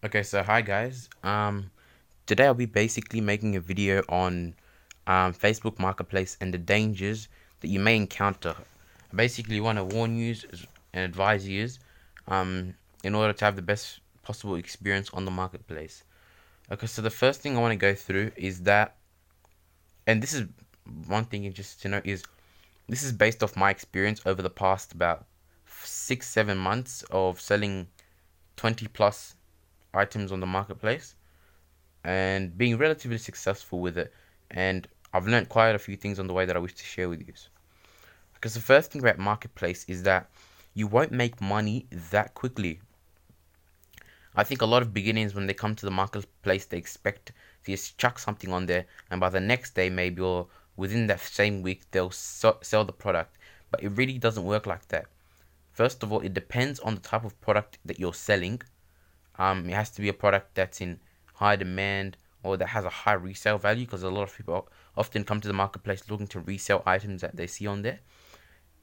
Okay, so hi guys. Today I'll be basically making a video on Facebook Marketplace and the dangers that you may encounter. I basically want to warn you and advise you um, in order to have the best possible experience on the marketplace. Okay, so the first thing I want to go through is that, and this is one thing you just to know is this is based off my experience over the past about 6-7 months of selling 20 plus items on the marketplace and being relatively successful with it. And I've learned quite a few things on the way that I wish to share with you. Because the first thing about marketplace is that you won't make money that quickly. I think a lot of beginners, when they come to the marketplace, they expect to just chuck something on there, and by the next day, maybe, or within that same week, they'll sell the product. But it really doesn't work like that. First of all, it depends on the type of product that you're selling. It has to be a product that's in high demand or that has a high resale value, because a lot of people often come to the marketplace looking to resell items that they see on there,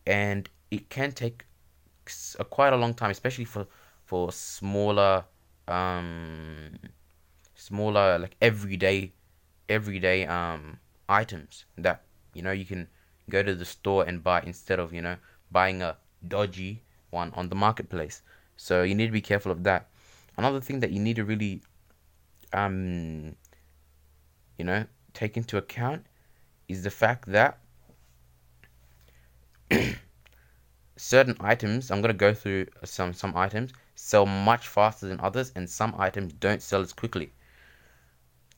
and it can take quite a long time, especially for um smaller like everyday items that you can go to the store and buy instead of buying a dodgy one on the marketplace. So you need to be careful of that. Another thing that you need to really um take into account is the fact that certain items, I'm going to go through some items sell much faster than others, and some items don't sell as quickly.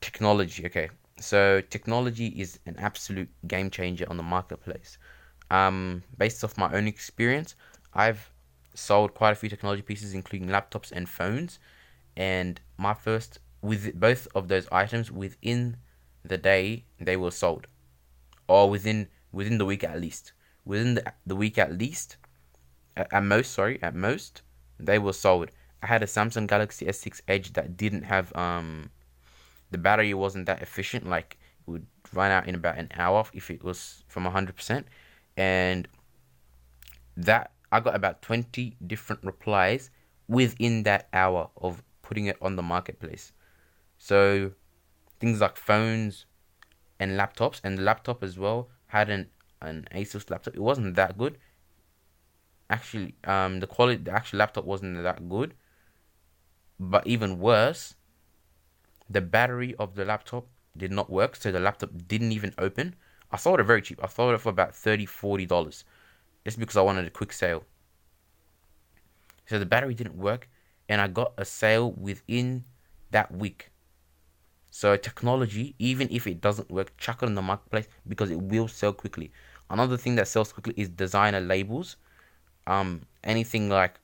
Technology, okay. So technology is an absolute game changer on the marketplace. Based off my own experience, I've sold quite a few technology pieces, including laptops and phones, and my first with both of those items within the day they were sold, or within the week at least. Within the week at least, at most, sorry, at most, they were sold. I had a Samsung Galaxy S6 Edge that didn't have the battery wasn't that efficient. Like, it would run out in about an hour if it was from 100%, and that I got about 20 different replies within that hour of putting it on the marketplace. So things like phones and laptops, and the laptop as well had an Asus laptop. It wasn't that good. Actually, the actual laptop wasn't that good. But even worse, the battery of the laptop did not work, so the laptop didn't even open. I sold it very cheap. I sold it for about $30-$40 just because I wanted a quick sale. So the battery didn't work, and I got a sale within that week. So technology, even if it doesn't work, chuck it in the marketplace because it will sell quickly. Another thing that sells quickly is designer labels. Anything like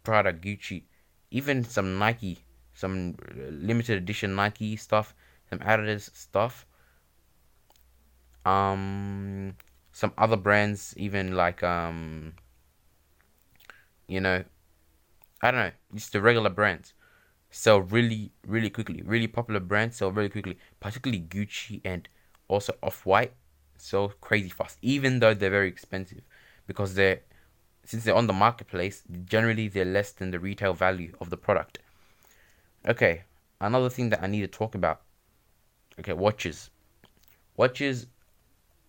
Prada, Gucci, even some Nike, some limited edition Nike stuff, some Adidas stuff. Some other brands, even like you know, I don't know, just the regular brands sell really, really quickly. Really popular brands sell really quickly, particularly Gucci and also Off White sell crazy fast, even though they're very expensive, because since they're on the marketplace, generally they're less than the retail value of the product. Okay, another thing that I need to talk about. Okay, watches. Watches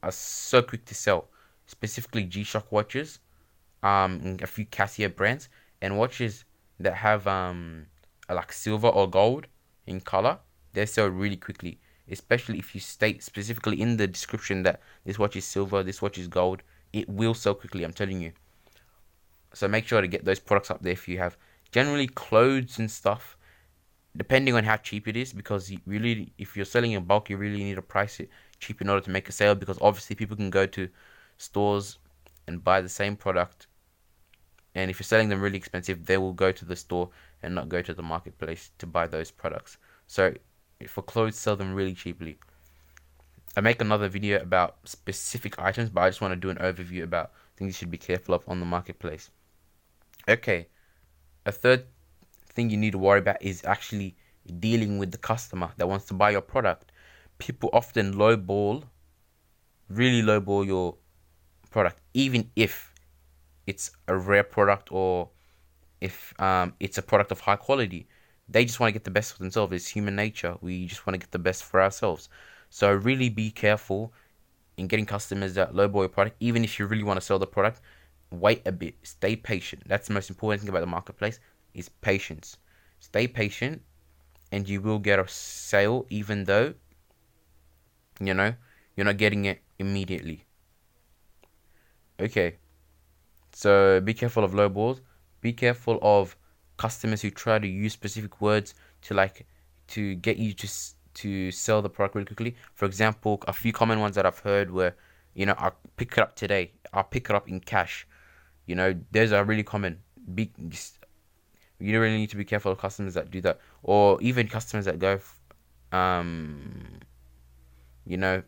are so quick to sell, specifically G-Shock watches, and a few Casio brands, and watches that have like silver or gold in color. They sell really quickly, especially if you state specifically in the description that this watch is silver, this watch is gold. It will sell quickly, I'm telling you. So make sure to get those products up there if you have. Generally, clothes and stuff, depending on how cheap it is, because you really, if you're selling in bulk, you really need to price it cheap in order to make a sale, because obviously people can go to stores and buy the same product, and if you're selling them really expensive, they will go to the store and not go to the marketplace to buy those products. So for clothes, sell them really cheaply. I make another video about specific items, but I just want to do an overview about things you should be careful of on the marketplace. Okay, a third thing you need to worry about is actually dealing with the customer that wants to buy your product. People often really lowball your product, even if it's a rare product, or if it's a product of high quality. They just want to get the best for themselves. It's human nature. We just want to get the best for ourselves. So really be careful in getting customers that lowball your product. Even if you really want to sell the product, wait a bit. Stay patient. That's the most important thing about the marketplace is patience. Stay patient, and you will get a sale, even though you're not getting it immediately. Okay, so be careful of lowballs. Be careful of customers who try to use specific words to get you to sell the product really quickly. For example, a few common ones that I've heard were, I'll pick it up today. I'll pick it up in cash. Those are really common. You really need to be careful of customers that do that, or even customers that go, um, you know,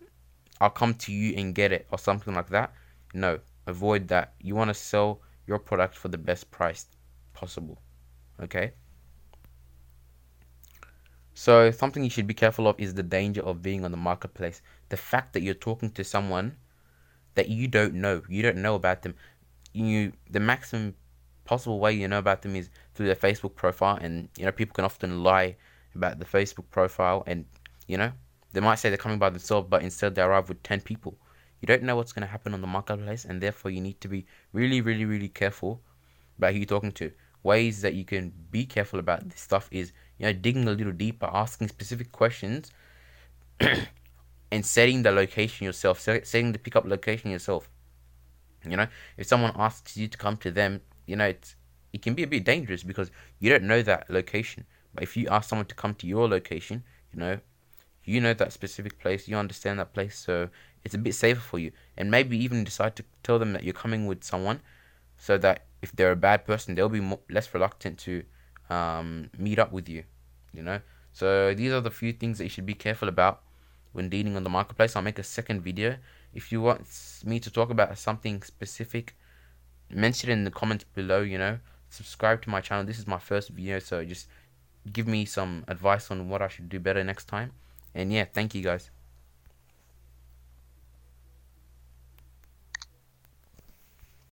I'll come to you and get it, or something like that. No, avoid that. You want to sell your product for the best price possible. Okay? So, something you should be careful of is the danger of being on the marketplace. The fact that you're talking to someone that you don't know about them. The maximum possible way you know about them is through their Facebook profile, and people can often lie about the Facebook profile, and you know they might say they're coming by themselves, but instead they arrive with 10 people. You don't know what's going to happen on the marketplace, and therefore you need to be really, really, really careful about who you're talking to. Ways that you can be careful about this stuff is digging a little deeper, asking specific questions, and setting the location yourself, setting the pickup location yourself. If someone asks you to come to them, it can be a bit dangerous because you don't know that location. But if you ask someone to come to your location, that specific place, you understand that place, so it's a bit safer for you. And maybe even decide to tell them that you're coming with someone, so that if they're a bad person, they'll be less reluctant to meet up with you. So these are the few things that you should be careful about when dealing on the marketplace. I'll make a second video. If you want me to talk about something specific, mention it in the comments below. Subscribe to my channel. This is my first video, so just give me some advice on what I should do better next time. And yeah, thank you guys.